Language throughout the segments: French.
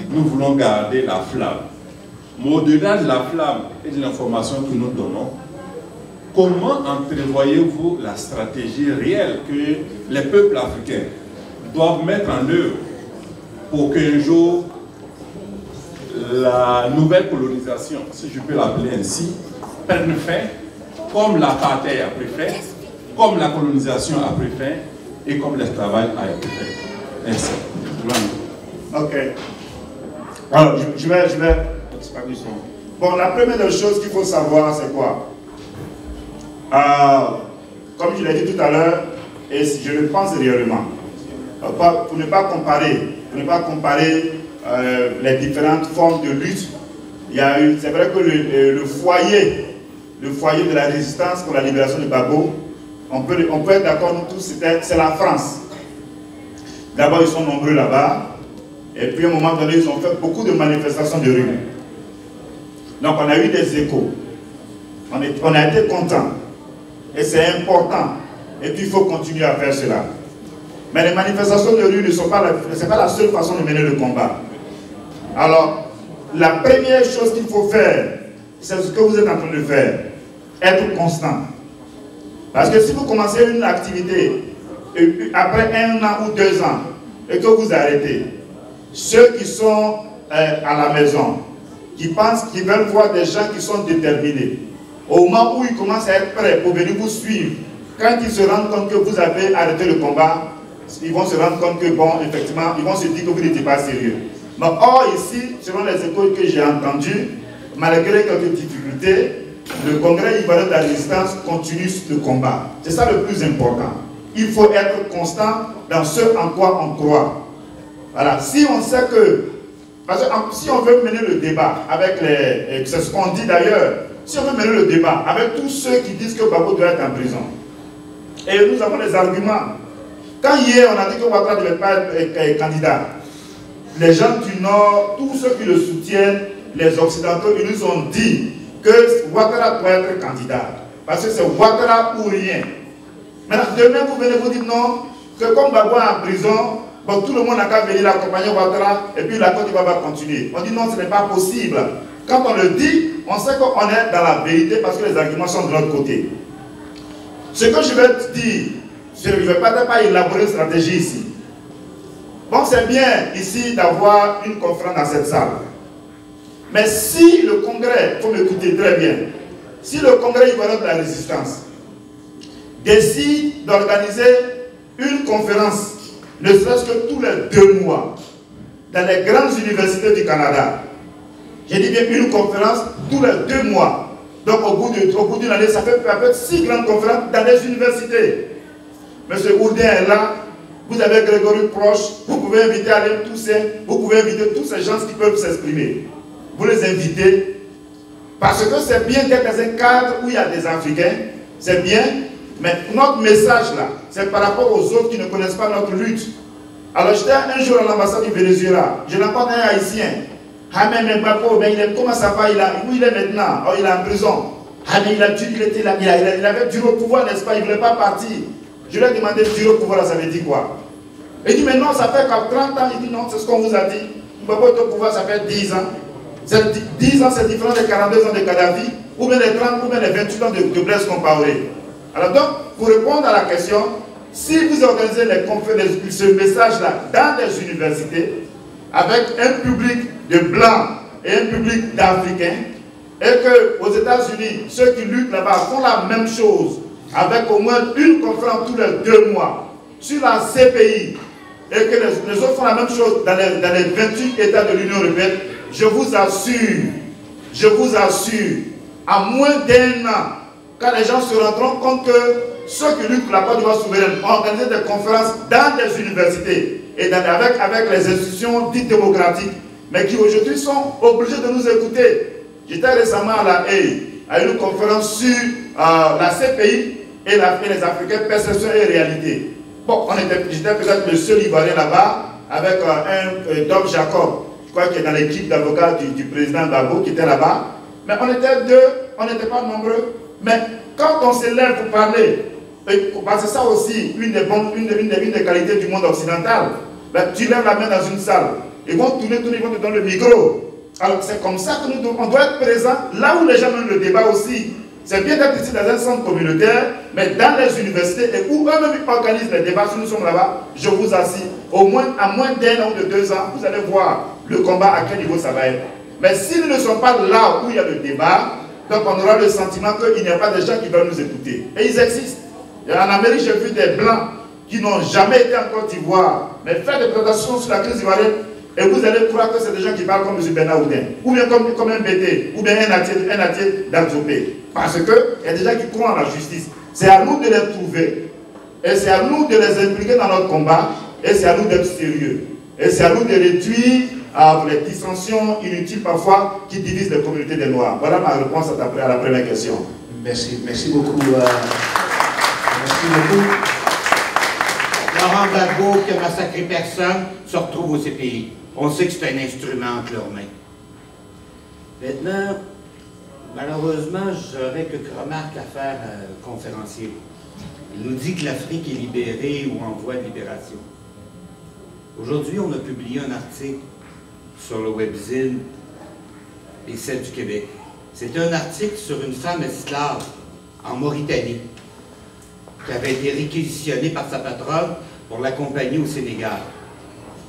Nous voulons garder la flamme. Mais au-delà de la flamme et de l'information que nous donnons, comment entrevoyez-vous la stratégie réelle que les peuples africains doivent mettre en œuvre pour qu'un jour la nouvelle colonisation, si je peux l'appeler ainsi, prenne fin, comme l'apartheid a pris fin, comme la colonisation a pris fin et comme l'esclavage a été fait. Ainsi. Ok. Alors, je vais. Bon, la première chose qu'il faut savoir, c'est quoi? Comme je l'ai dit tout à l'heure, et je le pense réellement, pour ne pas comparer, les différentes formes de lutte, c'est vrai que le foyer de la résistance pour la libération de Gbagbo, on peut être d'accord, nous tous, c'est la France. D'abord, ils sont nombreux là-bas, et puis à un moment donné, ils ont fait beaucoup de manifestations de rue. Donc on a eu des échos, on a été contents, et c'est important, et puis il faut continuer à faire cela. Mais les manifestations de rue ne sont pas la seule façon de mener le combat. Alors, la première chose qu'il faut faire, c'est ce que vous êtes en train de faire, être constant. Parce que si vous commencez une activité, et puis après 1 an ou 2 ans, et que vous arrêtez, ceux qui sont à la maison, qui pensent qu'ils veulent voir des gens qui sont déterminés, au moment où ils commencent à être prêts pour venir vous suivre, quand ils se rendent compte que vous avez arrêté le combat, ils vont se rendre compte que, bon, effectivement, ils vont se dire que vous n'étiez pas sérieux. Mais or, ici, selon les échos que j'ai entendus, malgré quelques difficultés, le Congrès ivoirien de la résistance continue le combat. C'est ça le plus important. Il faut être constant dans ce en quoi on croit. Voilà. Si on sait que, parce que si on veut mener le débat avec les, c'est ce qu'on dit d'ailleurs, si on veut mener le débat avec tous ceux qui disent que Gbagbo doit être en prison, et nous avons des arguments. Quand hier on a dit que Ouattara ne devait pas être candidat, les gens du Nord, tous ceux qui le soutiennent, les Occidentaux, ils nous ont dit que Ouattara doit être candidat. Parce que c'est Ouattara ou rien. Maintenant, demain vous venez vous dire non, que comme Gbagbo est en prison, bon, tout le monde n'a qu'à venir l'accompagner Ouattara et puis la Côte d'Ivoire va continuer. On dit non, ce n'est pas possible. Quand on le dit, on sait qu'on est dans la vérité parce que les arguments sont de l'autre côté. Ce que je vais te dire, je ne vais pas élaborer une stratégie ici. Bon, c'est bien ici d'avoir une conférence dans cette salle. Mais si le Congrès, il faut m'écouter très bien, si le Congrès ivoirien de la résistance décide d'organiser une conférence, ne serait-ce que tous les 2 mois, dans les grandes universités du Canada, j'ai dit bien une conférence tous les 2 mois. Donc au bout d'une année, ça fait peut-être 6 grandes conférences dans les universités. Monsieur Oudin est là, vous avez Grégory Proche, vous pouvez inviter Alain Toussaint, vous pouvez inviter tous ces gens qui peuvent s'exprimer. Vous les invitez, parce que c'est bien d'être dans un cadre où il y a des Africains, c'est bien, mais notre message là, c'est par rapport aux autres qui ne connaissent pas notre lutte. Alors j'étais un jour à l'ambassade du Venezuela, je rencontre un Haïtien. Comment ça va? Où il est maintenant? Oh, il est en prison. Il avait dur au pouvoir, n'est-ce pas? Il ne voulait pas partir. Je lui ai demandé dur au pouvoir, ça veut dire quoi? Il dit, mais non, ça fait 30 ans. Il dit, non, c'est ce qu'on vous a dit. Gbagbo au pouvoir, ça fait 10 ans. 10 ans, c'est différent des 42 ans de Kadhafi, ou bien les 30, ou bien les 28 ans de Blaise Compaoré. Alors donc, pour répondre à la question, si vous organisez ce message-là dans des universités, avec un public de blancs et un public d'Africains, et qu'aux États-Unis, ceux qui luttent là-bas font la même chose, avec au moins une conférence tous les 2 mois sur la CPI, et que les autres font la même chose dans les 28 États de l'Union européenne, je vous assure, à moins d'1 an, quand les gens se rendront compte que ceux qui luttent pour la Côte d'Ivoire souveraine ont organisé des conférences dans des universités et avec les institutions dites démocratiques, mais qui aujourd'hui sont obligés de nous écouter. J'étais récemment à La Haye, à une conférence sur la CPI et les Africains, perception et réalité. Bon, j'étais peut-être le seul Ivoirien là-bas, avec un Dom Jacob, je crois qu'il est dans l'équipe d'avocats du président Gbagbo qui était là-bas. Mais on était 2, on n'était pas nombreux. Mais quand on se lève pour parler, Parce que ça aussi, une des qualités du monde occidental. Ben, tu lèves la main dans une salle, ils vont tourner, ils vont te donner le micro. Alors c'est comme ça que on doit être présent là où les gens mènent le débat aussi. C'est bien d'être ici dans un centre communautaire, mais dans les universités et où eux-mêmes organisent les débats, si nous sommes là-bas, je vous assure, à moins d'1 an ou de 2 ans, vous allez voir le combat à quel niveau ça va être. Mais s'ils ne sont pas là où il y a le débat, donc on aura le sentiment qu'il n'y a pas de gens qui veulent nous écouter. Et ils existent. Et en Amérique, j'ai vu des Blancs qui n'ont jamais été en Côte d'Ivoire, mais faire des présentations sur la crise ivoirienne, et vous allez croire que c'est des gens qui parlent comme M. Bernard Oudin, ou bien comme un BT, ou bien un Atier d'Anzopé. Parce qu'il y a des gens qui croient en la justice. C'est à nous de les trouver, et c'est à nous de les impliquer dans notre combat, et c'est à nous d'être sérieux. Et c'est à nous de réduire les dissensions inutiles parfois qui divisent les communautés des Noirs. Voilà ma réponse à la première question. Merci beaucoup. Merci beaucoup. Laurent Gbagbo, qui a massacré personne, se retrouve au CPI. On sait que c'est un instrument entre leurs mains. Maintenant, malheureusement, j'aurais quelques remarques à faire au conférencier. Il nous dit que l'Afrique est libérée ou en voie de libération. Aujourd'hui, on a publié un article sur le webzine Les 7 du Québec. C'était un article sur une femme esclave en Mauritanie qui avait été réquisitionnée par sa patronne pour l'accompagner au Sénégal.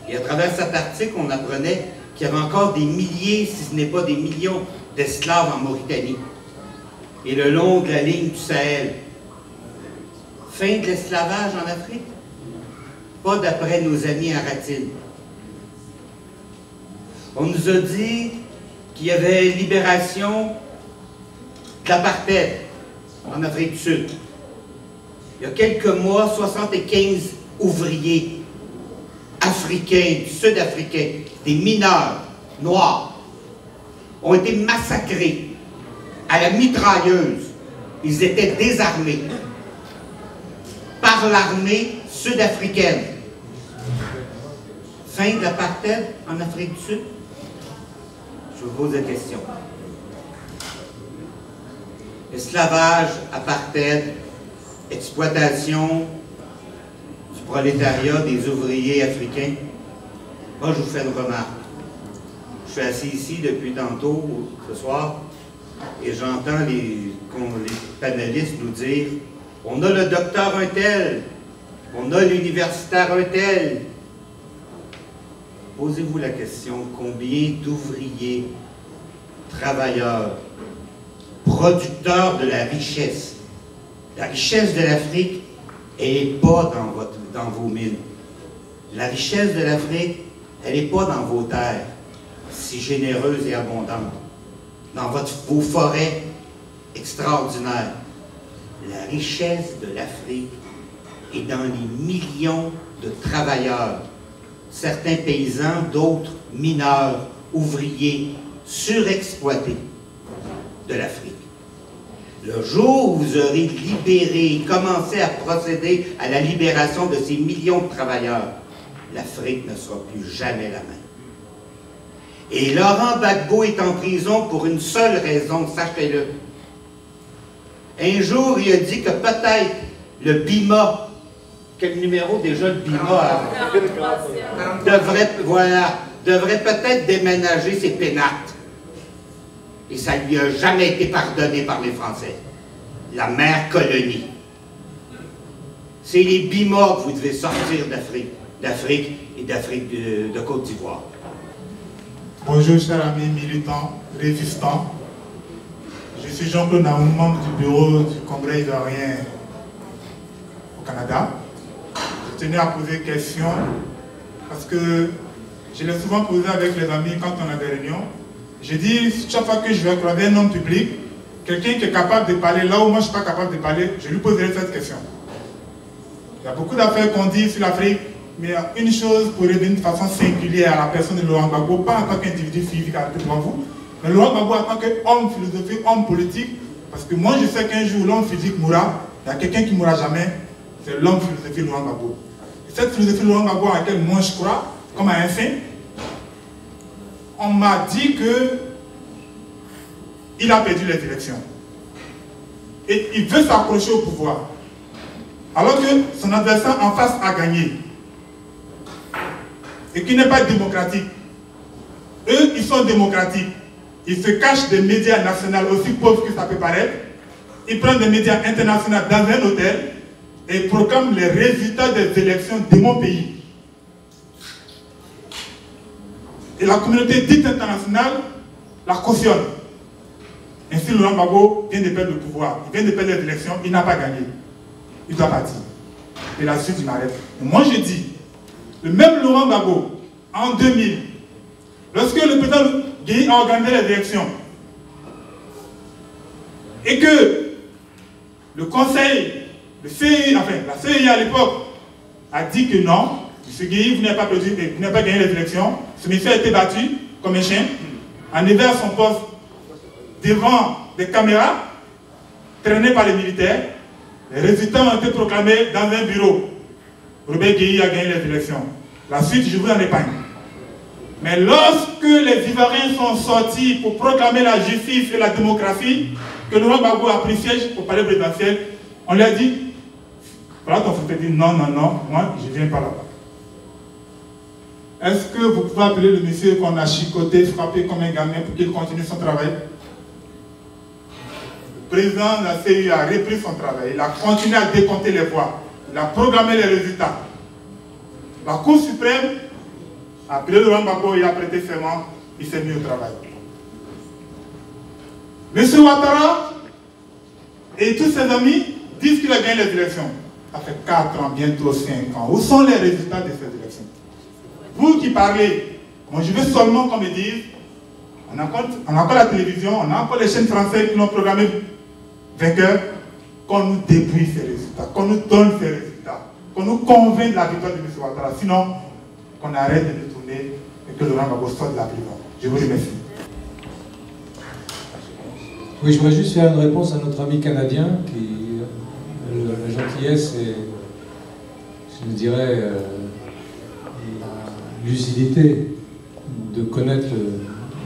Et à travers cet article, on apprenait qu'il y avait encore des milliers, si ce n'est pas des millions, d'esclaves en Mauritanie. Et le long de la ligne du Sahel. Fin de l'esclavage en Afrique? Pas d'après nos amis à Ratine. On nous a dit qu'il y avait libération de l'apartheid en Afrique du Sud. Il y a quelques mois, 75 ouvriers africains, sud-africains, des mineurs noirs, ont été massacrés à la mitrailleuse. Ils étaient désarmés par l'armée sud-africaine. Fin de l'apartheid en Afrique du Sud? Je vous pose la question. Esclavage, apartheid, exploitation du prolétariat des ouvriers africains. Moi, je vous fais une remarque. Je suis assis ici depuis tantôt, ce soir, et j'entends les panélistes nous dire « On a le docteur un tel, on a l'universitaire un tel. » Posez-vous la question, combien d'ouvriers, travailleurs, producteurs de la richesse de l'Afrique, elle n'est pas dans vos mines. La richesse de l'Afrique, elle n'est pas dans vos terres, si généreuses et abondantes, dans vos forêts extraordinaires. La richesse de l'Afrique est dans les millions de travailleurs, certains paysans, d'autres mineurs, ouvriers, surexploités de l'Afrique. Le jour où vous aurez libéré, commencé à procéder à la libération de ces millions de travailleurs, l'Afrique ne sera plus jamais la même. Et Laurent Gbagbo est en prison pour une seule raison, sachez-le. Un jour, il a dit que peut-être le BIMA, quel numéro déjà le BIMA devrait peut-être déménager ses pénates. Et ça ne lui a jamais été pardonné par les Français. La mère colonie. C'est les BIMA que vous devez sortir d'Afrique et d'Afrique de Côte d'Ivoire. Bonjour, chers amis militants, résistants. Je suis Jean-Claude Naoum, membre du bureau du Congrès ivoirien au Canada. Je tenais à poser une question parce que je l'ai souvent posé avec les amis quand on a des réunions. Je dis, chaque fois que je vais croiser un homme public, quelqu'un qui est capable de parler là où moi je ne suis pas capable de parler, je lui poserai cette question. Il y a beaucoup d'affaires qu'on dit sur l'Afrique, mais il y a une chose pour revenir de façon singulière à la personne de Laurent Gbagbo, pas en tant qu'individu physique devant vous, mais Laurent Gbagbo en tant qu'homme philosophique, homme politique, parce que moi je sais qu'un jour l'homme physique mourra, il y a quelqu'un qui ne mourra jamais, c'est l'homme philosophique Laurent Gbagbo. Et cette philosophie Laurent Gbagbo à laquelle moi je crois, comme à un saint, on m'a dit qu'il a perdu les élections. Et il veut s'accrocher au pouvoir. alors que son adversaire en face a gagné, et qui n'est pas démocratique. Eux, ils sont démocratiques. Ils se cachent des médias nationaux, aussi pauvres que ça peut paraître. Ils prennent des médias internationaux dans un hôtel et proclament les résultats des élections de mon pays. Et la communauté dite internationale la cautionne. Ainsi, Laurent Gbagbo vient de perdre le pouvoir. Il vient de perdre les élections, il n'a pas gagné. Il doit partir. Et la suite, il m'arrête. Moi, je dis, le même Laurent Gbagbo, en 2000, lorsque le président Guèye a organisé les élections, et que le conseil, le CEI, enfin, la CEI à l'époque, a dit que non, M. Guèye, vous n'avez pas perdu, vous n'avez pas gagné les élections, ce monsieur a été battu comme un chien, enlevé à son poste devant des caméras, traîné par les militaires. Les résultats ont été proclamés dans un bureau. Robert Guèye a gagné les élections. La suite, je vous en épargne. Mais lorsque les Ivoiriens sont sortis pour proclamer la justice et la démocratie, que Laurent Gbagbo a pris siège au palais présidentiel, on lui a dit, voilà ton frère dit non, non, non, moi je ne viens pas là-bas. Est-ce que vous pouvez appeler le monsieur qu'on a chicoté, frappé comme un gamin pour qu'il continue son travail? Le président de la CEI a repris son travail, il a continué à décompter les voix, il a programmé les résultats. La Cour suprême a appelé Laurent Gbagbo, il a prêté serment, il s'est mis au travail. M. Ouattara et tous ses amis disent qu'il a gagné les élections. Ça fait 4 ans, bientôt 5 ans. Où sont les résultats de ces élections? Vous qui parlez, moi je veux seulement qu'on me dise, on a encore la télévision, on a encore les chaînes françaises qui l'ont programmé vainqueur, qu'on nous dépouille ces résultats, qu'on nous donne ces résultats, qu'on nous convainc de la victoire de M. Ouattara. Sinon, qu'on arrête de nous tourner et que Laurent Gbagbo sorte de la prison. Je vous remercie. Oui, je voudrais juste faire une réponse à notre ami canadien qui, la gentillesse et, je dirais, la lucidité de connaître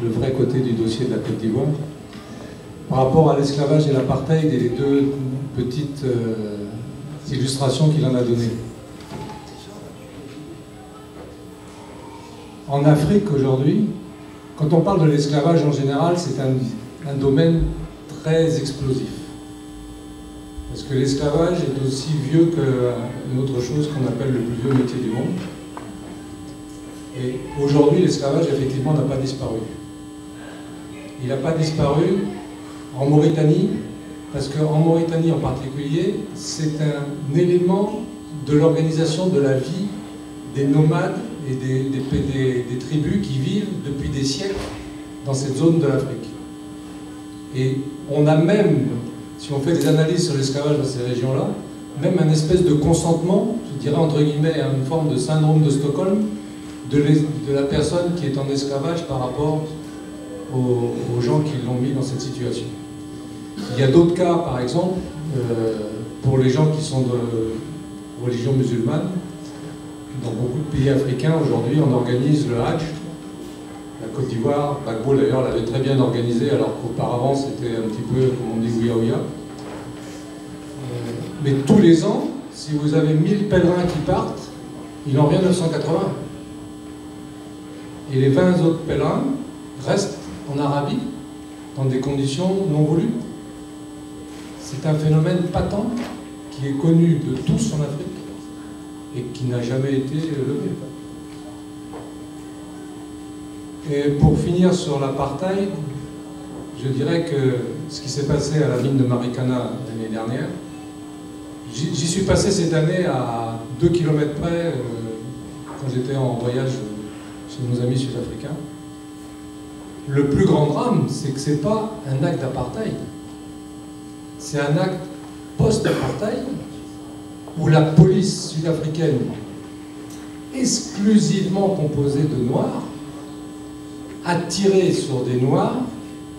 le vrai côté du dossier de la Côte d'Ivoire. Par rapport à l'esclavage et l'apartheid et les deux petites illustrations qu'il en a données. En Afrique aujourd'hui, quand on parle de l'esclavage en général, c'est un domaine très explosif. Parce que l'esclavage est aussi vieux qu'une autre chose qu'on appelle le plus vieux métier du monde. Et aujourd'hui, l'esclavage, effectivement, n'a pas disparu. Il n'a pas disparu en Mauritanie, parce qu'en Mauritanie en particulier, c'est un élément de l'organisation de la vie des nomades et des tribus qui vivent depuis des siècles dans cette zone de l'Afrique. Et on a même, si on fait des analyses sur l'esclavage dans ces régions-là, même un espèce de consentement, je dirais entre guillemets, une forme de syndrome de Stockholm, de la personne qui est en esclavage par rapport aux gens qui l'ont mis dans cette situation. Il y a d'autres cas, par exemple, pour les gens qui sont de religion musulmane. Dans beaucoup de pays africains, aujourd'hui, on organise le Hajj. La Côte d'Ivoire, Gbagbo d'ailleurs l'avait très bien organisé, alors qu'auparavant c'était un petit peu, comme on dit, ouïa-ouïa. Mais tous les ans, si vous avez 1000 pèlerins qui partent, il en revient 980. Et les 20 autres pèlerins restent en Arabie, dans des conditions non voulues. C'est un phénomène patent qui est connu de tous en Afrique et qui n'a jamais été levé. Et pour finir sur l'apartheid, je dirais que ce qui s'est passé à la mine de Marikana l'année dernière, j'y suis passé cette année à 2 km près quand j'étais en voyage chez nos amis sud-africains. Le plus grand drame, c'est que ce n'est pas un acte d'apartheid. C'est un acte post-apartheid où la police sud-africaine, exclusivement composée de Noirs, a tiré sur des Noirs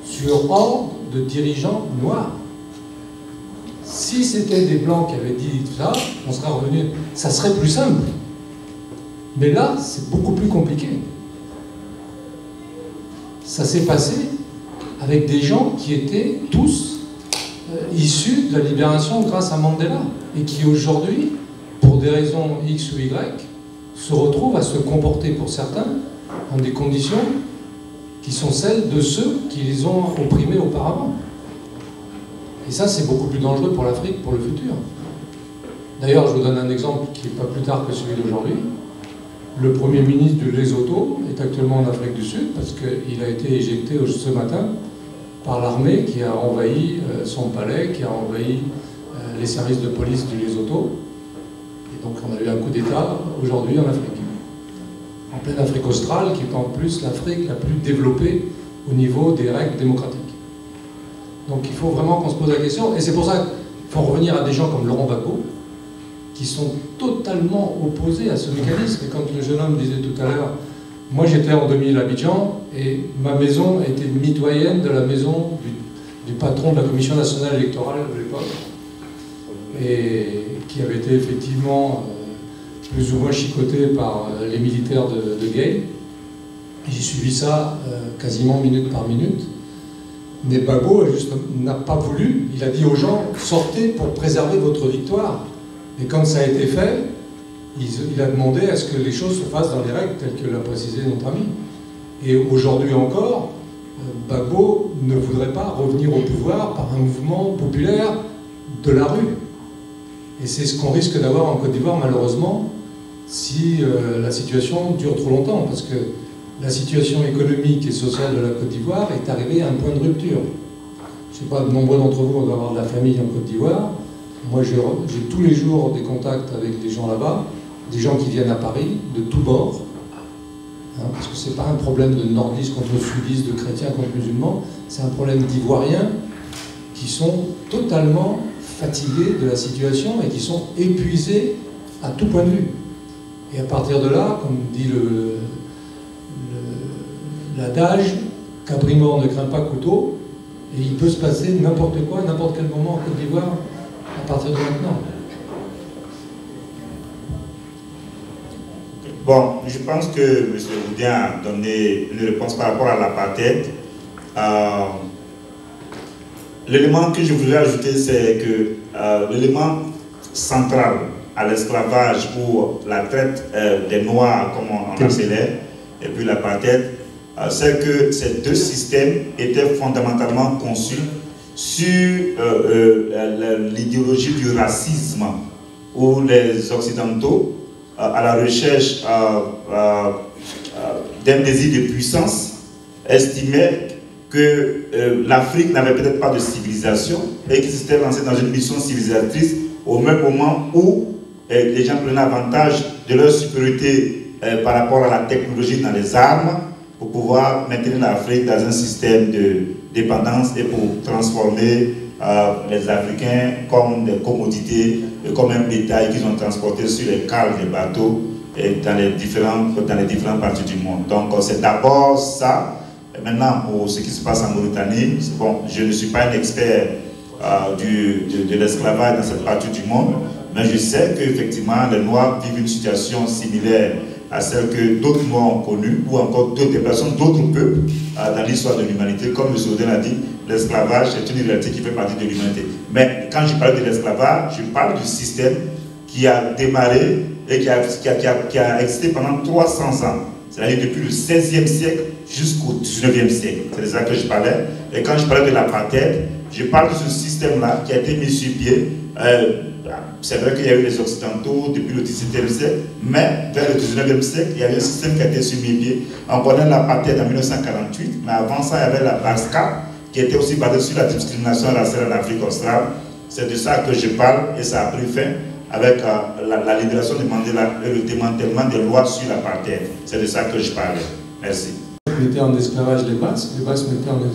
sur ordre de dirigeants noirs. Si c'était des Blancs qui avaient dit tout ça, on serait revenu, ça serait plus simple. Mais là, c'est beaucoup plus compliqué. Ça s'est passé avec des gens qui étaient tous issus de la libération grâce à Mandela, et qui aujourd'hui, pour des raisons X ou Y, se retrouvent à se comporter pour certains dans des conditions qui sont celles de ceux qui les ont opprimés auparavant. Et ça, c'est beaucoup plus dangereux pour l'Afrique, pour le futur. D'ailleurs, je vous donne un exemple qui n'est pas plus tard que celui d'aujourd'hui. Le Premier ministre du Lesotho est actuellement en Afrique du Sud parce qu'il a été éjecté ce matin par l'armée qui a envahi son palais, qui a envahi les services de police du Lesotho. Et donc on a eu un coup d'État aujourd'hui en Afrique. En pleine Afrique australe, qui est en plus l'Afrique la plus développée au niveau des règles démocratiques. Donc il faut vraiment qu'on se pose la question. Et c'est pour ça qu'il faut revenir à des gens comme Laurent Gbagbo, qui sont totalement opposés à ce mécanisme. Et quand le jeune homme disait tout à l'heure, moi j'étais en 2000 à Abidjan, et ma maison était mitoyenne de la maison du patron de la Commission nationale électorale de l'époque, et qui avait été effectivement plus ou moins chicoté par les militaires de Gay. J'ai suivi ça quasiment minute par minute. Mais Gbagbo n'a pas voulu, il a dit aux gens, sortez pour préserver votre victoire. Et quand ça a été fait, il a demandé à ce que les choses se fassent dans les règles telles que l'a précisé notre ami. Et aujourd'hui encore, Gbagbo ne voudrait pas revenir au pouvoir par un mouvement populaire de la rue. Et c'est ce qu'on risque d'avoir en Côte d'Ivoire, malheureusement, si la situation dure trop longtemps, parce que la situation économique et sociale de la Côte d'Ivoire est arrivée à un point de rupture. Je ne sais pas, nombreux d'entre vous doivent avoir de la famille en Côte d'Ivoire. Moi, j'ai tous les jours des contacts avec des gens là-bas, des gens qui viennent à Paris, de tous bords, hein, parce que ce n'est pas un problème de nordistes contre sudistes, de chrétiens contre musulmans, c'est un problème d'Ivoiriens qui sont totalement fatigués de la situation et qui sont épuisés à tout point de vue. Et à partir de là, comme dit l'adage, qu'abri mort ne craint pas couteau, et il peut se passer n'importe quoi, à n'importe quel moment en Côte d'Ivoire, à partir de maintenant. Bon, je pense que M. Boudin a donné une réponse par rapport à l'apartheid. L'élément que je voudrais ajouter, c'est que l'élément central à l'esclavage ou la traite des Noirs, comme on appelait, et puis l'apartheid, c'est que ces deux systèmes étaient fondamentalement conçus sur l'idéologie du racisme, où les Occidentaux, à la recherche d'un désir de puissance, estimaient que l'Afrique n'avait peut-être pas de civilisation et qu'ils s'étaient lancés dans une mission civilisatrice au même moment où les gens prenaient avantage de leur supériorité par rapport à la technologie dans les armes pour pouvoir maintenir l'Afrique dans un système de dépendance et pour transformer les Africains comme des commodités, comme un bétail qu'ils ont transporté sur les cales des bateaux et dans les différentes parties du monde. Donc c'est d'abord ça. Et maintenant, pour ce qui se passe en Mauritanie, bon, je ne suis pas un expert de l'esclavage dans cette partie du monde, mais je sais qu'effectivement les Noirs vivent une situation similaire à celle que d'autres Noirs ont connue, ou encore d'autres personnes, d'autres peuples dans l'histoire de l'humanité. Comme M. Oden a dit, l'esclavage est une réalité qui fait partie de l'humanité. Mais quand je parle de l'esclavage, je parle du système qui a démarré et qui a existé pendant 300 ans. C'est-à-dire depuis le 16e siècle jusqu'au 19e siècle. C'est de ça que je parlais. Et quand je parlais de l'apartheid, je parle de ce système-là qui a été mis sur pied. C'est vrai qu'il y a eu les Occidentaux depuis le 17e siècle, mais vers le 19e siècle, il y a eu un système qui a été sur pied. On connaît l'apartheid en 1948, mais avant ça, il y avait la BASCA, qui était aussi basée sur la discrimination raciale en Afrique australe. C'est de ça que je parle et ça a pris fin avec la libération de Mandela et le démantèlement des lois sur l'apartheid. C'est de ça que je parlais. Merci. Ils mettaient en esclavage les Basques mettaient en esclavage.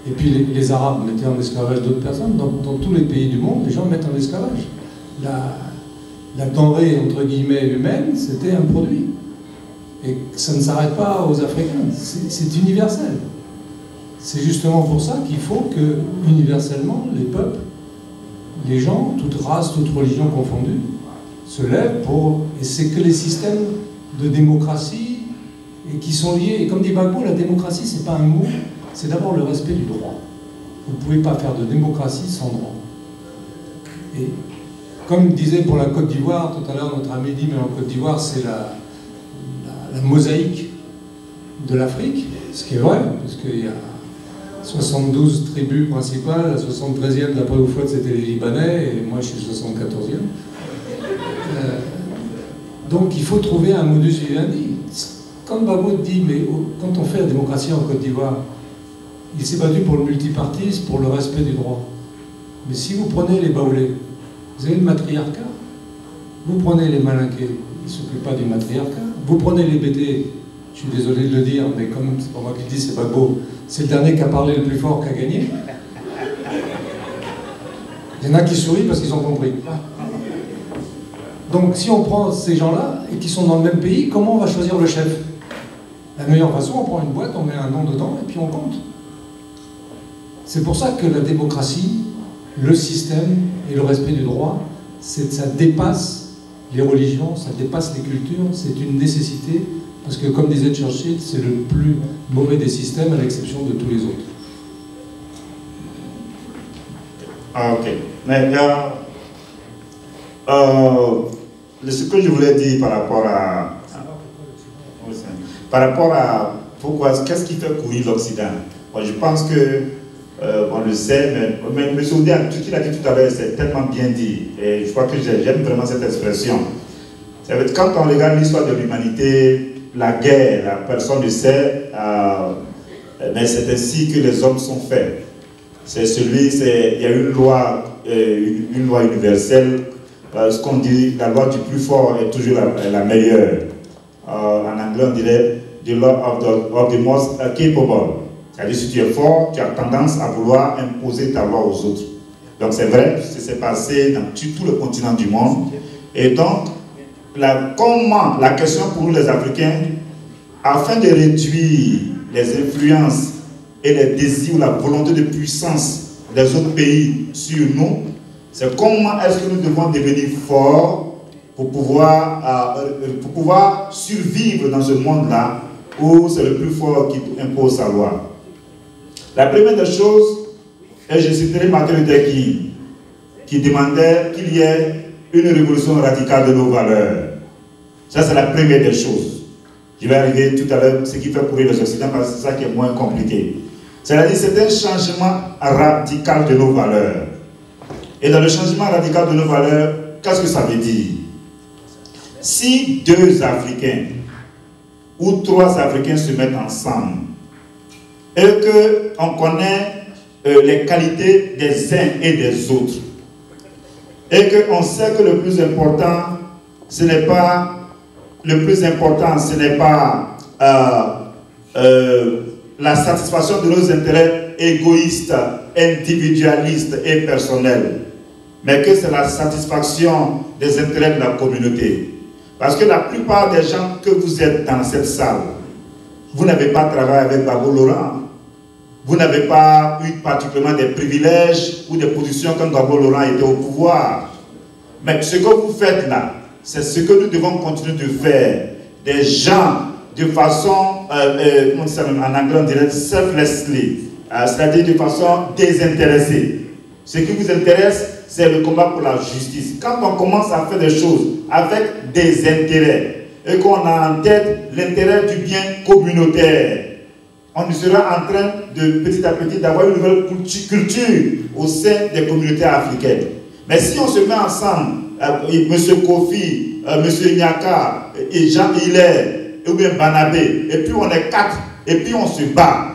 Et puis les Arabes mettaient en esclavage d'autres personnes. Dans tous les pays du monde, les gens mettent en esclavage. La denrée, entre guillemets, humaine, c'était un produit. Et ça ne s'arrête pas aux Africains. C'est universel. C'est justement pour ça qu'il faut que, universellement, les peuples, les gens, toutes races, toutes religions confondues, se lèvent pour... Et c'est que les systèmes de démocratie et qui sont liés... Et comme dit Gbagbo, la démocratie, c'est pas un mot, c'est d'abord le respect du droit. Vous ne pouvez pas faire de démocratie sans droit. Et comme disait pour la Côte d'Ivoire, tout à l'heure notre ami dit, mais en Côte d'Ivoire c'est la mosaïque de l'Afrique, ce qui est vrai, parce qu'il y a 72 tribus principales, la 73e d'après Oufouette c'était les Libanais, et moi je suis 74e. Donc il faut trouver un modus vivendi. Quand Gbagbo dit, mais quand on fait la démocratie en Côte d'Ivoire, il s'est battu pour le multipartisme, pour le respect du droit. Mais si vous prenez les Baoulés, vous avez le matriarcat. Vous prenez les Malinqués, ils ne s'occupent pas du matriarcat. Vous prenez les BD, je suis désolé de le dire, mais comme c'est pas moi qui le dis, c'est Gbagbo, c'est le dernier qui a parlé le plus fort qui a gagné. Il y en a qui sourient parce qu'ils ont compris. Donc si on prend ces gens-là et qui sont dans le même pays, comment on va choisir le chef? La meilleure façon, on prend une boîte, on met un nom dedans et puis on compte. C'est pour ça que la démocratie, le système et le respect du droit, ça dépasse les religions, ça dépasse les cultures, c'est une nécessité, parce que comme disait Churchill, c'est le plus mauvais des systèmes à l'exception de tous les autres. Ah, ok. Mais ce que je voulais dire par rapport à pourquoi, qu'est-ce qui fait courir l'Occident? Je pense que on le sait, mais M. Oudéa, tout ce qu'il a dit tout à l'heure, c'est tellement bien dit. Et je crois que j'aime vraiment cette expression. Quand on regarde l'histoire de l'humanité, la guerre, personne ne sait, mais c'est ainsi que les hommes sont faits. Il y a une loi universelle, ce qu'on dit, la loi du plus fort est toujours la meilleure. En anglais, on dirait the law of the most capable. C'est-à-dire, si tu es fort, tu as tendance à vouloir imposer ta loi aux autres. Donc c'est vrai, c'est passé dans tout le continent du monde. Et donc, la question pour nous les Africains, afin de réduire les influences et les désirs ou la volonté de puissance des autres pays sur nous, c'est comment est-ce que nous devons devenir forts pour pouvoir survivre dans ce monde-là où c'est le plus fort qui impose sa loi. La première des choses, et je citerai Martin Luther King, qui demandait qu'il y ait une révolution radicale de nos valeurs. Ça, c'est la première des choses. Je vais arriver tout à l'heure, ce qui fait courir les Occidentaux, parce que c'est ça qui est moins compliqué. C'est-à-dire, c'est un changement radical de nos valeurs. Et dans le changement radical de nos valeurs, qu'est-ce que ça veut dire? Si 2 Africains ou 3 Africains se mettent ensemble et qu'on connaît les qualités des uns et des autres, et qu'on sait que le plus important, ce n'est pas la satisfaction de nos intérêts égoïstes, individualistes et personnels, mais que c'est la satisfaction des intérêts de la communauté. Parce que la plupart des gens que vous êtes dans cette salle, vous n'avez pas travaillé avec Gbagbo Laurent, vous n'avez pas eu particulièrement des privilèges ou des positions quand Gbagbo Laurent était au pouvoir. Mais ce que vous faites là, c'est ce que nous devons continuer de faire. Des gens de façon, comment on dit ça en anglais, on dirait selflessly, c'est-à-dire de façon désintéressée. Ce qui vous intéresse, c'est le combat pour la justice. Quand on commence à faire des choses avec des intérêts et qu'on a en tête l'intérêt du bien communautaire, on sera en train de petit à petit d'avoir une nouvelle culture au sein des communautés africaines. Mais si on se met ensemble, M. Kofi, M. Nyaka, et Jean Hilaire, ou bien Banabé, et puis on est 4, et puis on se bat.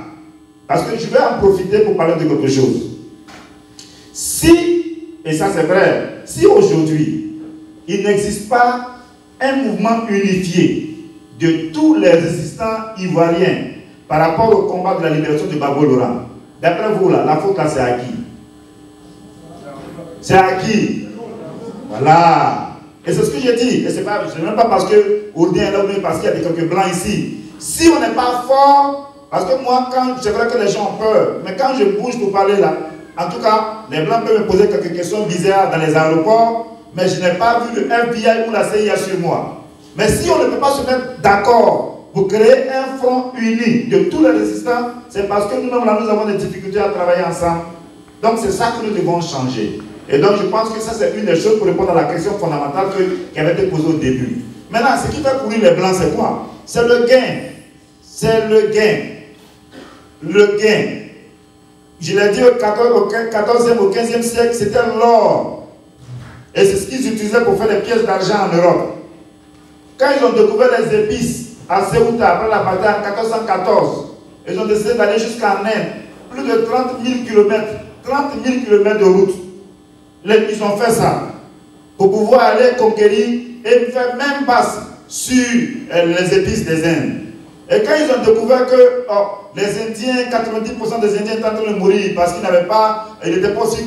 Parce que je vais en profiter pour parler de quelque chose. Si, et ça c'est vrai, si aujourd'hui, il n'existe pas un mouvement unifié de tous les résistants ivoiriens par rapport au combat de la libération de Gbagbo Laurent, d'après vous, là, la faute là, c'est à qui? C'est à qui? Voilà. Et c'est ce que j'ai dit. Et ce n'est même pas parce que Oudéa est là, mais parce qu'il y a quelques blancs ici. Si on n'est pas fort, parce que moi, c'est vrai que les gens ont peur, mais quand je bouge pour parler là, en tout cas, les blancs peuvent me poser quelques questions bizarres dans les aéroports, mais je n'ai pas vu le FBI ou la CIA sur moi. Mais si on ne peut pas se mettre d'accord pour créer un front uni de tous les résistants, c'est parce que nous-mêmes là, nous avons des difficultés à travailler ensemble. Donc c'est ça que nous devons changer. Et donc je pense que ça c'est une des choses pour répondre à la question fondamentale qui avait été posée au début. Maintenant, ce qui fait courir les blancs, c'est quoi? C'est le gain. C'est le gain. Le gain. Je l'ai dit au 14e, au 15e siècle, c'était l'or. Et c'est ce qu'ils utilisaient pour faire les pièces d'argent en Europe. Quand ils ont découvert les épices à Ceuta, après la bataille en 1414, ils ont décidé d'aller jusqu'en Inde. Plus de 30 000 km. 30 000 km de route. Ils ont fait ça pour pouvoir aller conquérir et faire même passe sur les épices des Indes. Et quand ils ont découvert que les Indiens, 90% des Indiens étaient en train de mourir parce qu'ils n'avaient pas, ils n'étaient pas aussi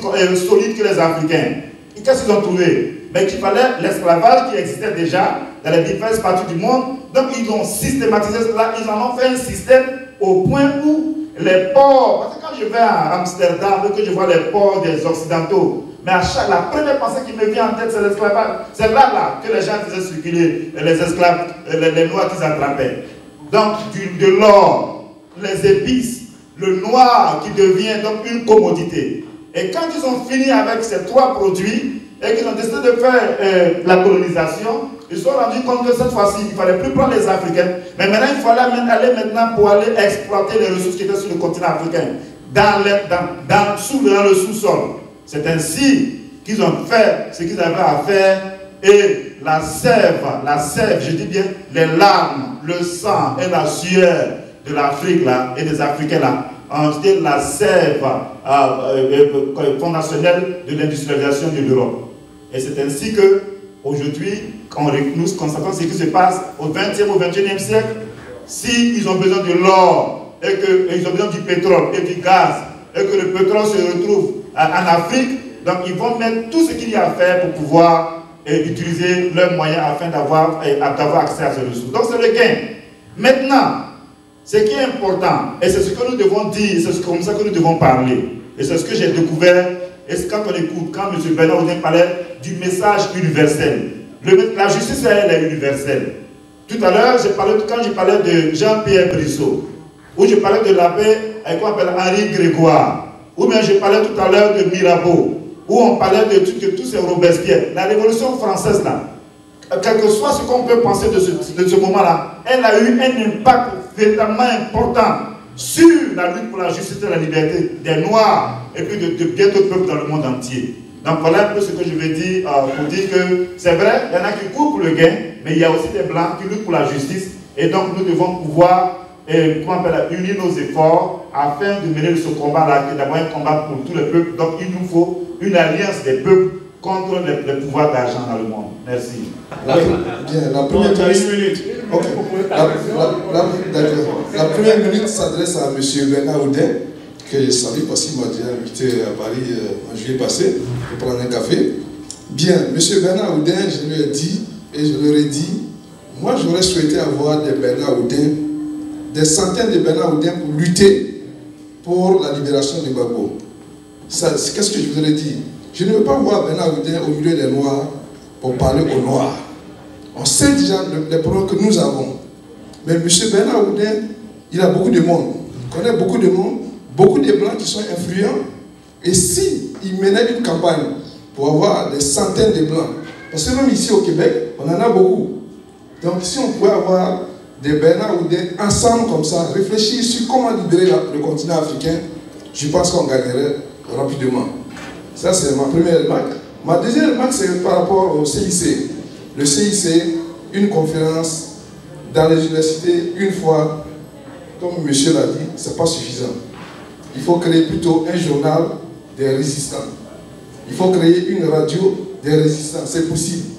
solides que les Africains. Et qu'est-ce qu'ils ont trouvé? Mais qu'il fallait l'esclavage qui existait déjà dans les diverses parties du monde. Donc ils ont systématisé cela, ils en ont fait un système au point où les ports, parce que quand je vais à Amsterdam, que je vois les ports des Occidentaux, mais la première pensée qui me vient en tête, c'est l'esclavage. C'est là que les gens faisaient circuler les esclaves, les noirs qu'ils attrapaient. Donc, de l'or, les épices, le noir qui devient donc une commodité. Et quand ils ont fini avec ces trois produits, et qu'ils ont décidé de faire la colonisation, ils se sont rendus compte que cette fois-ci, il ne fallait plus prendre les Africains, mais maintenant il fallait aller maintenant pour aller exploiter les ressources qui étaient sur le continent africain, dans le sous-sol. C'est ainsi qu'ils ont fait ce qu'ils avaient à faire, et la sève, je dis bien, les larmes, le sang et la sueur de l'Afrique là, et des Africains là, c'était la sève fondationnelle de l'industrialisation de l'Europe. Et c'est ainsi que, aujourd'hui, quand nous constatons ce qui se passe au 20e, au 21e siècle, s'ils ont besoin de l'or, et qu'ils ont besoin du pétrole et du gaz, et que le pétrole se retrouve en Afrique, donc ils vont mettre tout ce qu'il y a à faire pour pouvoir utiliser leurs moyens afin d'avoir accès à ces ressources. Donc c'est le gain. Maintenant, ce qui est important, et c'est ce que nous devons dire, c'est comme ça que nous devons parler, et c'est ce que j'ai découvert, et c'est quand on écoute, quand M. Bernard Oudin parlait du message universel. La justice, elle est universelle. Tout à l'heure, quand je parlais de Jean-Pierre Brissot, ou je parlais de l'abbé, qu'on appelle Henri Grégoire, ou bien je parlais tout à l'heure de Mirabeau, où on parlait de tous ces Robespierre. La Révolution française, là, quel que soit ce qu'on peut penser de ce moment-là, elle a eu un impact véritablement important sur la lutte pour la justice et la liberté des Noirs et puis de bien d'autres peuples dans le monde entier. Donc voilà un peu ce que je veux dire pour dire que c'est vrai, il y en a qui courent pour le gain, mais il y a aussi des Blancs qui luttent pour la justice, et donc nous devons pouvoir unir nos efforts afin de mener ce combat-là, qui est d'abord un combat pour tous les peuples. Donc il nous faut une alliance des peuples contre les pouvoirs d'argent dans le monde. Merci. La première minute s'adresse à M. Bernard Oudin, que je salue parce qu'il m'a déjà invité à Paris en juillet passé pour prendre un café. Bien, M. Bernard Oudin, je lui ai dit et je leur ai dit, moi j'aurais souhaité avoir des Bernard Oudin, des centaines de Bernard Oudin pour lutter pour la libération de Gbagbo. Qu'est-ce que je voudrais dire? Je ne veux pas voir Bernard Oudin au milieu des Noirs pour parler aux Noirs. On sait déjà les problèmes que nous avons. Mais M. Bernard Oudin, il a beaucoup de monde. Il connaît beaucoup de monde, beaucoup de Blancs qui sont influents. Et s'il menait une campagne pour avoir des centaines de Blancs, parce que même ici au Québec, on en a beaucoup. Donc si on pouvait avoir des Bernard Oudin ensemble comme ça, réfléchir sur comment libérer le continent africain, je pense qu'on gagnerait rapidement. Ça, c'est ma première remarque. Ma deuxième remarque, c'est par rapport au CIC. Le CIC, une conférence dans les universités, une fois, comme monsieur l'a dit, ce n'est pas suffisant. Il faut créer plutôt un journal des résistants. Il faut créer une radio des résistants. C'est possible.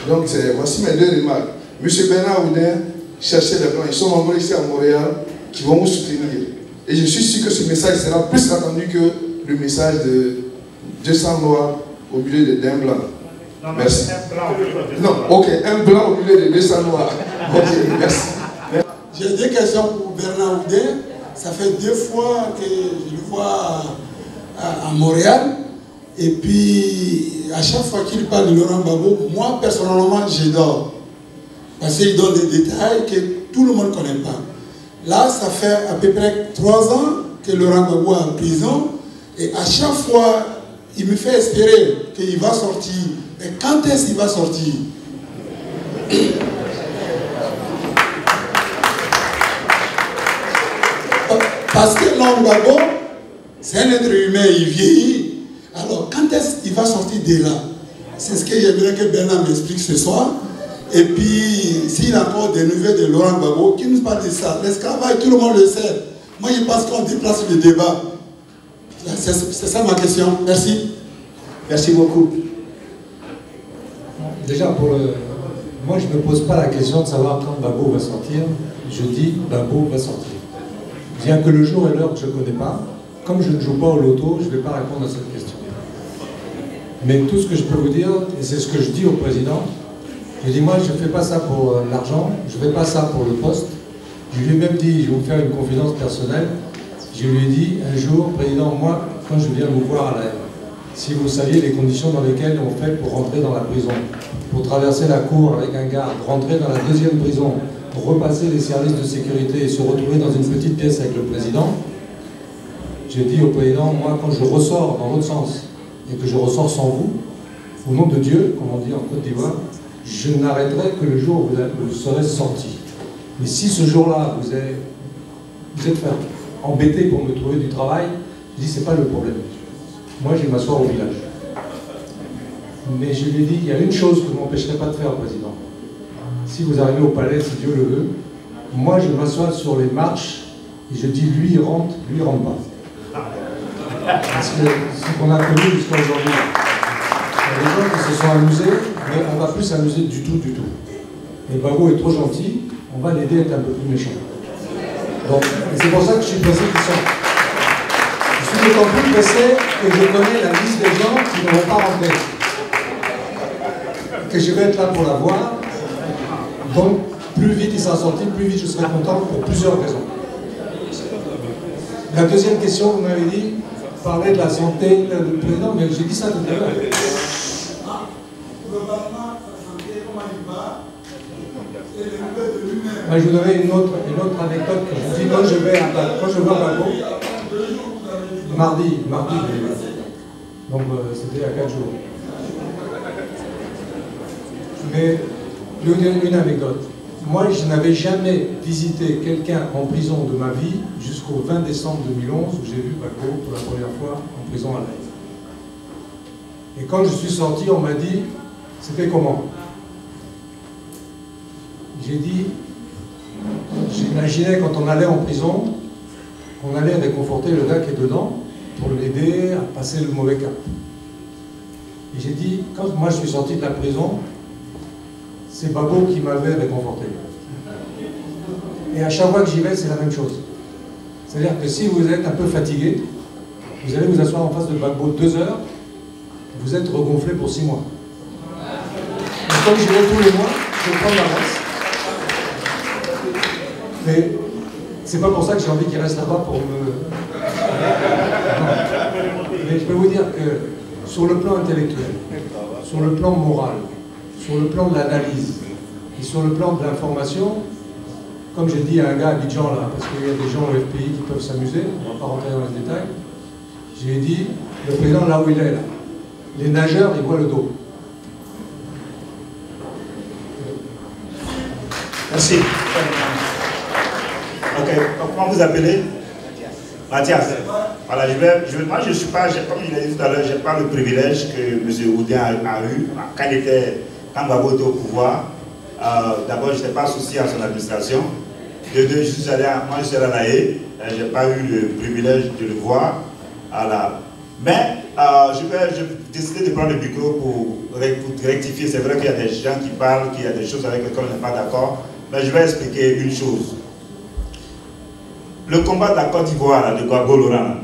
Donc, voici mes deux remarques. Monsieur Bernard Oudin, cherchez les Blancs. Ils sont nombreux ici à Montréal qui vont vous soutenir. Et je suis sûr que ce message sera plus attendu que le message de 200 Noirs au milieu d'un Blanc. Non, merci. Un blanc, non, ok, un Blanc au milieu de 200 Noirs. Ok, merci. J'ai deux questions pour Bernard Oudin. Ça fait 2 fois que je le vois à Montréal. Et puis, à chaque fois qu'il parle de Laurent Gbagbo, moi, personnellement, j'adore. Parce qu'il donne des détails que tout le monde ne connaît pas. Là, ça fait à peu près 3 ans que Laurent Gbagbo est en prison. Et à chaque fois, il me fait espérer qu'il va sortir. Mais quand est-ce qu'il va sortir? Parce que l'homme Gbagbo, c'est un être humain, il vieillit. Alors, quand est-ce qu'il va sortir de là? C'est ce que j'aimerais que Bernard m'explique ce soir. Et puis, s'il a encore des nouvelles de Laurent Gbagbo, qui nous parle de ça? L'esclavage, tout le monde le sait. Moi, je pense qu'on déplace le débat. C'est ça ma question. Merci. Merci beaucoup. Déjà, moi, je ne me pose pas la question de savoir quand Gbagbo va sortir. Je dis Gbagbo va sortir. Bien que le jour et l'heure que je ne connais pas, comme je ne joue pas au loto, je ne vais pas répondre à cette question. Mais tout ce que je peux vous dire, et c'est ce que je dis au président, je dis moi je ne fais pas ça pour l'argent, je ne fais pas ça pour le poste. Je lui ai même dit, je vais vous faire une confidence personnelle, je lui ai dit un jour, président, moi, quand je viens vous voir à la si vous saviez les conditions dans lesquelles on fait pour rentrer dans la prison, pour traverser la cour avec un garde, rentrer dans la deuxième prison, repasser les services de sécurité et se retrouver dans une petite pièce avec le président, j'ai dit au président, moi quand je ressors dans l'autre sens et que je ressors sans vous, au nom de Dieu, comme on dit en Côte d'Ivoire, je n'arrêterai que le jour où vous serez sorti. Mais si ce jour-là vous êtes embêté pour me trouver du travail, je dis c'est pas le problème. Moi je vais m'asseoir au village. Mais je lui ai dit, il y a une chose que je ne m'empêcherai pas de faire, président. Si vous arrivez au palais, si Dieu le veut, moi je m'assois sur les marches et je dis lui il rentre pas. Parce que ce qu'on a connu jusqu'à aujourd'hui, il y a des gens qui se sont amusés, mais on ne va plus s'amuser du tout. Et Gbagbo est trop gentil, on va l'aider à être un peu plus méchant. Donc, c'est pour ça que je suis pressé qu'il sorte. Je suis d'autant plus pressé que je connais la liste des gens qui ne vont pas rentrer. Que je vais être là pour la voir. Donc, plus vite il sera sorti, plus vite je serai content pour plusieurs raisons. La deuxième question, vous m'avez dit, parler de la santé du président, mais j'ai dit ça tout à l'heure. Moi, je vous donnerai une autre anecdote. Je dis, quand je vois Gbagbo, mardi, donc c'était il y a 4 jours. Mais je vais vous dire une anecdote. Moi, je n'avais jamais visité quelqu'un en prison de ma vie jusqu'au 20 décembre 2011 où j'ai vu Gbagbo pour la première fois en prison à l'Aïe. Et quand je suis sorti, on m'a dit, c'était comment? J'ai dit, j'imaginais quand on allait en prison, qu'on allait réconforter le gars qui est dedans pour l'aider à passer le mauvais cap. Et j'ai dit, quand moi je suis sorti de la prison, c'est Gbagbo qui m'avait réconforté. Et à chaque fois que j'y vais, c'est la même chose. C'est-à-dire que si vous êtes un peu fatigué, vous allez vous asseoir en face de Gbagbo 2 heures, vous êtes regonflé pour 6 mois. Et comme j'y vais tous les mois, je prends la race. Mais c'est pas pour ça que j'ai envie qu'il reste là-bas pour me... Non. Mais je peux vous dire que sur le plan intellectuel, sur le plan moral, sur le plan de l'analyse et sur le plan de l'information, comme j'ai dit à un gars à Abidjan là, parce qu'il y a des gens au FPI qui peuvent s'amuser, on ne va pas rentrer dans les détails, je lui ai dit, le président là où il est là, les nageurs ils voient le dos. Merci. Ok, comment vous appelez? Mathias. Voilà, moi je ne suis pas, comme il a dit tout à l'heure, je n'ai pas le privilège que M. Oudin a eu quand Gbagbo était au pouvoir. D'abord, je n'étais pas associé à son administration. De deux, je suis allé à l'Aïe, je n'ai pas eu le privilège de le voir. Voilà. Mais je vais décider de prendre le micro pour rectifier. C'est vrai qu'il y a des gens qui parlent, qu'il y a des choses avec lesquelles on n'est pas d'accord. Mais je vais expliquer une chose. Le combat de la Côte d'Ivoire, de Gbagbo Laurent,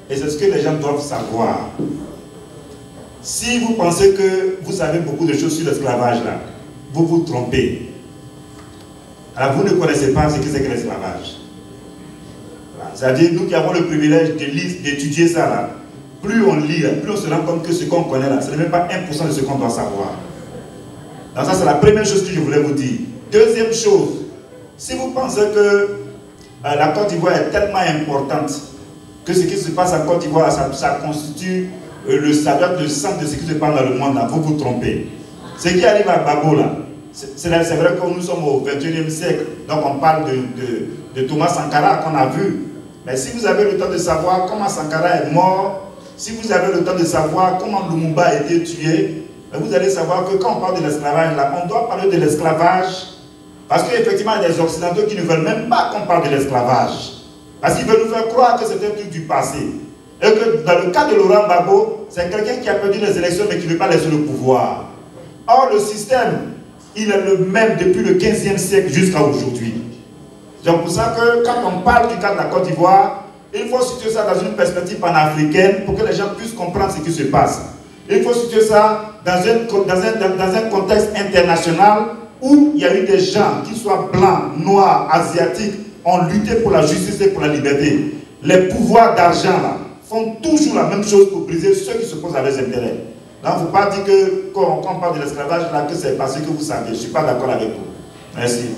et c'est ce que les gens doivent savoir. Si vous pensez que vous savez beaucoup de choses sur l'esclavage, là, vous vous trompez. Alors vous ne connaissez pas ce que c'est que l'esclavage. Voilà. C'est-à-dire, nous qui avons le privilège d'étudier ça, là, plus on lit, plus on se rend compte que ce qu'on connaît là, ce n'est même pas 1% de ce qu'on doit savoir. Donc ça, c'est la première chose que je voulais vous dire. Deuxième chose, si vous pensez que la Côte d'Ivoire est tellement importante que ce qui se passe en Côte d'Ivoire, ça constitue le centre de ce qui se passe dans le monde, là, vous vous trompez. Ce qui arrive à Gbagbo, là, c'est vrai que nous sommes au XXIe siècle, donc on parle de Thomas Sankara qu'on a vu. Mais si vous avez le temps de savoir comment Sankara est mort, si vous avez le temps de savoir comment Lumumba a été tué, vous allez savoir que quand on parle de l'esclavage, là, on doit parler de l'esclavage. Parce qu'effectivement, il y a des Occidentaux qui ne veulent même pas qu'on parle de l'esclavage. Parce qu'ils veulent nous faire croire que c'est un truc du passé. Et que dans le cas de Laurent Gbagbo, c'est quelqu'un qui a perdu les élections mais qui ne veut pas laisser le pouvoir. Or, le système, il est le même depuis le 15e siècle jusqu'à aujourd'hui. C'est pour ça que quand on parle du cas de la Côte d'Ivoire, il faut situer ça dans une perspective panafricaine pour que les gens puissent comprendre ce qui se passe. Il faut situer ça dans un contexte international où il y a eu des gens, qui soient blancs, noirs, asiatiques, ont lutté pour la justice et pour la liberté. Les pouvoirs d'argent là font toujours la même chose pour briser ceux qui se posent à leurs intérêts. Donc, il ne faut pas dire que quand on parle de l'esclavage là, que c'est parce que vous savez. Je ne suis pas d'accord avec vous. Merci.